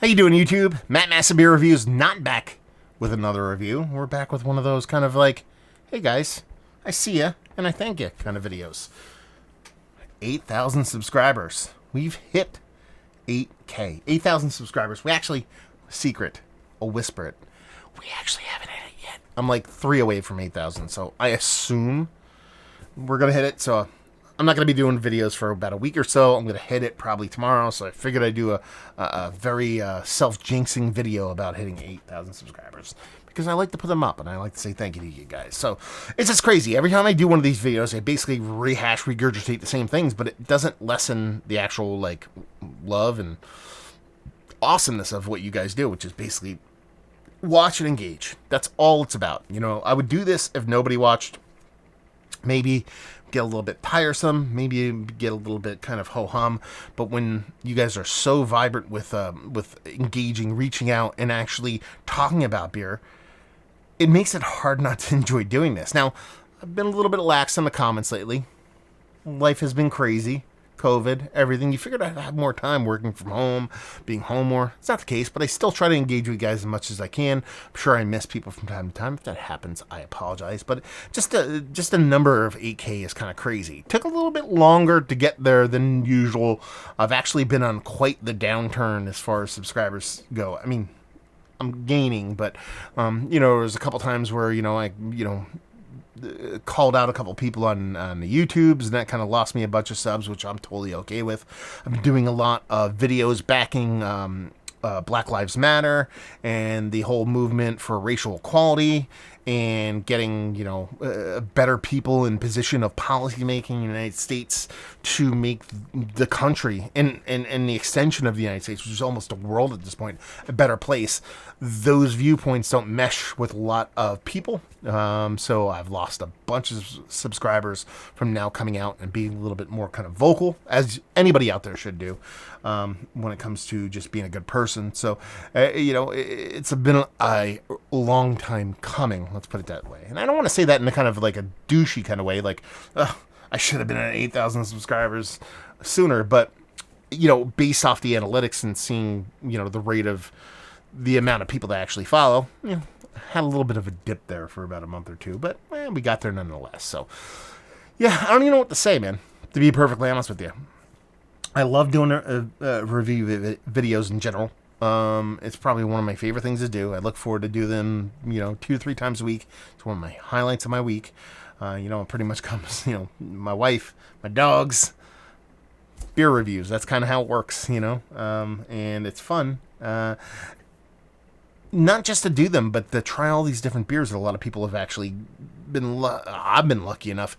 How you doing, YouTube? Matt Massa Beer Reviews, not back with another review. We're back with one of those kind of like, hey guys, I see ya and I thank you kind of videos. 8,000 subscribers. We've hit 8K. 8,000 subscribers. We actually, secret, I'll whisper it, we actually haven't hit it yet. I'm like 3 away from 8,000, so I assume we're going to hit it, so I'm not going to be doing videos for about a week or so. I'm going to hit it probably tomorrow. So I figured I'd do a very self-jinxing video about hitting 8,000 subscribers. Because I like to put them up and I like to say thank you to you guys. So it's just crazy. Every time I do one of these videos, I basically regurgitate the same things. But it doesn't lessen the actual like love and awesomeness of what you guys do. Which is basically watch and engage. That's all it's about. You know, I would do this if nobody watched. Maybe get a little bit tiresome, maybe get a little bit kind of ho-hum, but when you guys are so vibrant with engaging, reaching out, and actually talking about beer, it makes it hard not to enjoy doing this. Now, I've been a little bit lax in the comments lately. Life has been crazy. COVID, everything. You figured I'd have more time working from home, being home more. It's not the case, but I still try to engage with you guys as much as I can. I'm sure I miss people from time to time. If that happens, I apologize. But just a number of 8K is kind of crazy. Took a little bit longer to get there than usual. I've actually been on quite the downturn as far as subscribers go. I mean, I'm gaining, but there's a couple times where called out a couple people on the YouTubes, and that kind of lost me a bunch of subs, which I'm totally okay with. I've been doing a lot of videos backing Black Lives Matter and the whole movement for racial equality and getting, better people in position of policy making in the United States to make the country and the extension of the United States, which is almost a world at this point, a better place. Those viewpoints don't mesh with a lot of people. So I've lost a bunch of subscribers from now coming out and being a little bit more kind of vocal, as anybody out there should do, when it comes to just being a good person. So, it's been a long time coming. Let's put it that way. And I don't want to say that in a kind of like a douchey kind of way, like, I should have been at 8,000 subscribers sooner. But, based off the analytics and seeing, the rate of the amount of people that actually follow, had a little bit of a dip there for about a month or two. But we got there nonetheless. So, yeah, I don't even know what to say, man, to be perfectly honest with you. I love doing review videos in general. It's probably one of my favorite things to do. I look forward to do them, 2 to 3 times a week. It's one of my highlights of my week. It pretty much comes, my wife, my dogs, beer reviews. That's kind of how it works, and it's fun. Not just to do them, but to try all these different beers that a lot of people have actually been, I've been lucky enough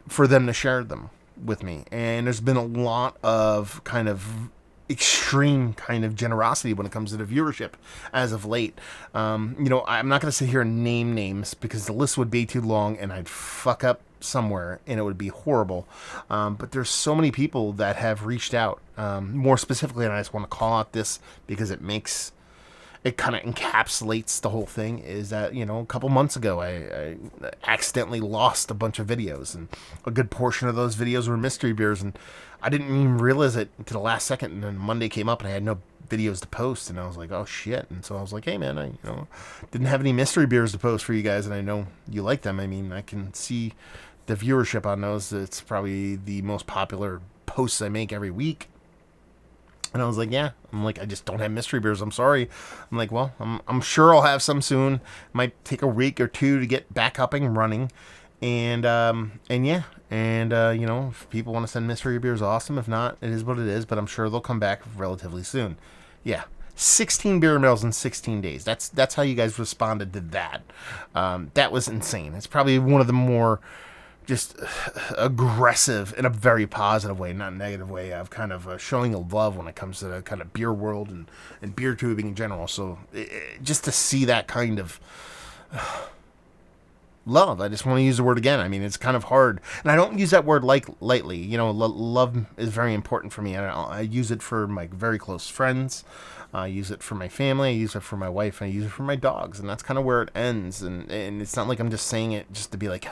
for them to share them with me. And there's been a lot of kind of extreme kind of generosity when it comes to the viewership as of late. I'm not going to sit here and name names because the list would be too long and I'd fuck up somewhere and it would be horrible. But there's so many people that have reached out. More specifically, and I just want to call out this because it kind of encapsulates the whole thing, is that, a couple months ago, I accidentally lost a bunch of videos, and a good portion of those videos were mystery beers, and I didn't even realize it until the last second, and then Monday came up, and I had no videos to post, and I was like, oh, shit, and so I was like, hey, man, I didn't have any mystery beers to post for you guys, and I know you like them. I mean, I can see the viewership on those. It's probably the most popular posts I make every week. And I was like, yeah. I'm like, I just don't have mystery beers. I'm sorry. I'm like, well, I'm sure I'll have some soon. Might take a week or two to get back up and running. And yeah. And, if people want to send mystery beers, awesome. If not, it is what it is. But I'm sure they'll come back relatively soon. Yeah. 16 beer mails in 16 days. That's how you guys responded to that. That was insane. It's probably one of the more just aggressive in a very positive way, not a negative way, of kind of showing a love when it comes to the kind of beer world and beer tubing in general. So just to see that kind of love. I just want to use the word again. I mean, it's kind of hard, and I don't use that word like lightly. You know, love is very important for me. I use it for my very close friends. I use it for my family. I use it for my wife. I use it for my dogs, and that's kind of where it ends. And it's not like I'm just saying it just to be like,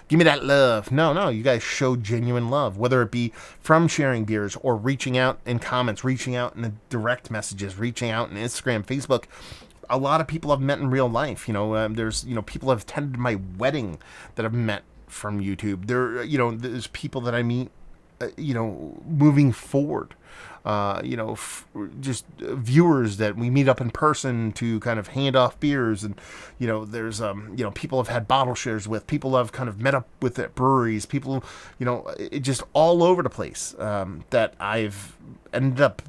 give me that love. No, you guys show genuine love, whether it be from sharing beers or reaching out in comments, reaching out in the direct messages, reaching out in Instagram, Facebook. A lot of people I've met in real life. You know, there's people have attended my wedding that I've met from YouTube. There's people that I meet, moving forward. Just viewers that we meet up in person to kind of hand off beers, and there's people I've had bottle shares with, people I've kind of met up with at breweries, people it just all over the place that I've ended up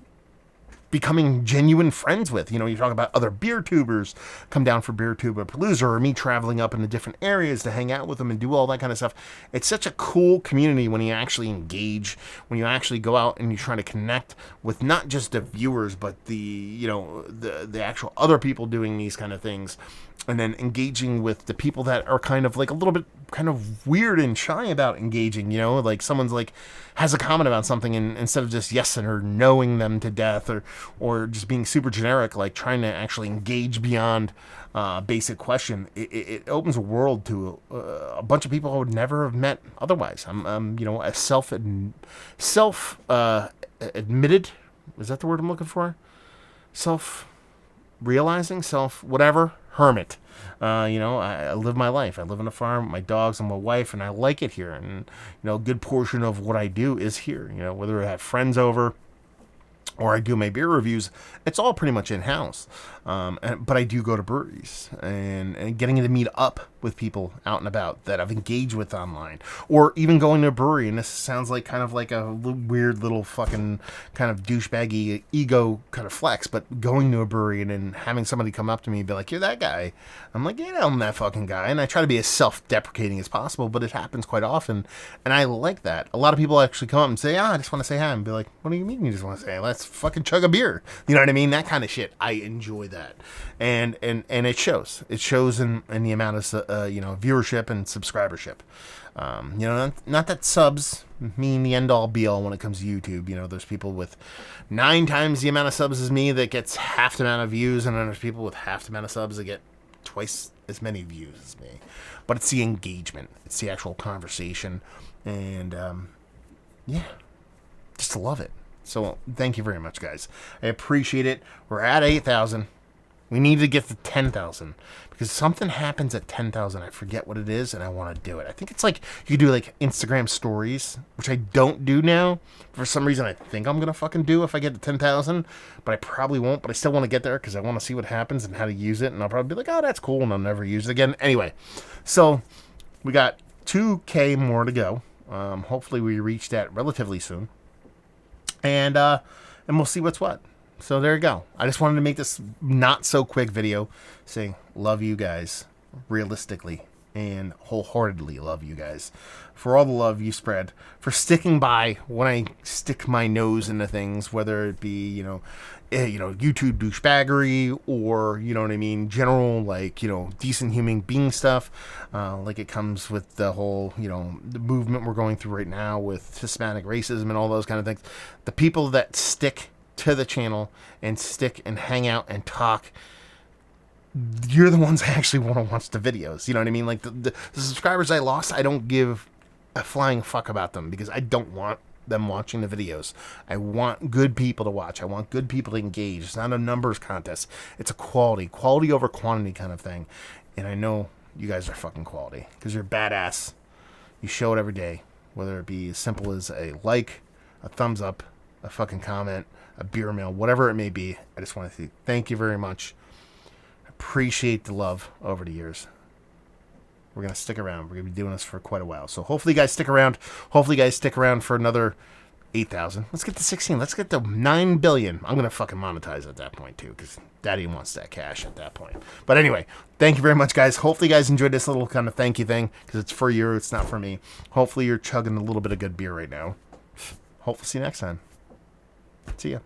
becoming genuine friends with. You talk about other beer tubers come down for Beer Tuber Palooza, or me traveling up into different areas to hang out with them and do all that kind of stuff. It's such a cool community when you actually engage, when you actually go out and you try to connect with not just the viewers, but the actual other people doing these kind of things. And then engaging with the people that are kind of like a little bit kind of weird and shy about engaging, like someone's like has a comment about something, and instead of just yesing or knowing them to death, or just being super generic, like trying to actually engage beyond basic question, it opens a world to a bunch of people I would never have met otherwise. I'm a admitted, is that the word I'm looking for? Self-realizing, whatever, hermit. I live my life. I live on a farm with my dogs and my wife, and I like it here. And, a good portion of what I do is here. Whether I have friends over or I do my beer reviews, it's all pretty much in-house. But I do go to breweries and getting to meet up with people out and about that I've engaged with online, or even going to a brewery. And this sounds like kind of like a weird little fucking kind of douchebaggy ego kind of flex, but going to a brewery and then having somebody come up to me and be like, "You're that guy." I'm like, "Yeah, I'm that fucking guy." And I try to be as self-deprecating as possible, but it happens quite often. And I like that. A lot of people actually come up and say, "I just want to say hi," and be like, "What do you mean you just want to say hi? Let's fucking chug a beer." You know what I mean? That kind of shit. I enjoy that. And it shows. It shows in the amount of viewership and subscribership. Not that subs mean the end all be all when it comes to YouTube. There's people with 9 times the amount of subs as me that gets half the amount of views, and then there's people with half the amount of subs that get twice as many views as me. But it's the engagement. It's the actual conversation. And just love it. So thank you very much, guys. I appreciate it. We're at 8,000. We need to get to 10,000 because something happens at 10,000. I forget what it is, and I want to do it. I think it's like you do like Instagram stories, which I don't do now. For some reason, I think I'm going to fucking do if I get to 10,000, but I probably won't. But I still want to get there because I want to see what happens and how to use it. And I'll probably be like, "Oh, that's cool," and I'll never use it again. Anyway, so we got 2K more to go. Hopefully we reach that relatively soon. And we'll see what's what. So there you go. I just wanted to make this not so quick video saying love you guys realistically and wholeheartedly love you guys for all the love you spread, for sticking by when I stick my nose into things, whether it be, YouTube douchebaggery or, general, decent human being stuff, like it comes with the whole, the movement we're going through right now with Hispanic racism and all those kind of things. The people that stick to the channel and stick and hang out and talk, you're the ones I actually want to watch the videos. You know what I mean? Like the subscribers I lost, I don't give a flying fuck about them because I don't want them watching the videos. I want good people to watch. I want good people to engage. It's not a numbers contest. It's a quality over quantity kind of thing. And I know you guys are fucking quality because you're badass. You show it every day, whether it be as simple as a like, a thumbs up, a fucking comment, a beer mail, whatever it may be. I just want to say thank you very much. Appreciate the love over the years. We're going to stick around. We're going to be doing this for quite a while. So hopefully you guys stick around. Hopefully you guys stick around for another 8,000. Let's get to 16. Let's get to 9 billion. I'm going to fucking monetize at that point too because Daddy wants that cash at that point. But anyway, thank you very much, guys. Hopefully you guys enjoyed this little kind of thank you thing because it's for you. It's not for me. Hopefully you're chugging a little bit of good beer right now. Hopefully see you next time. See ya.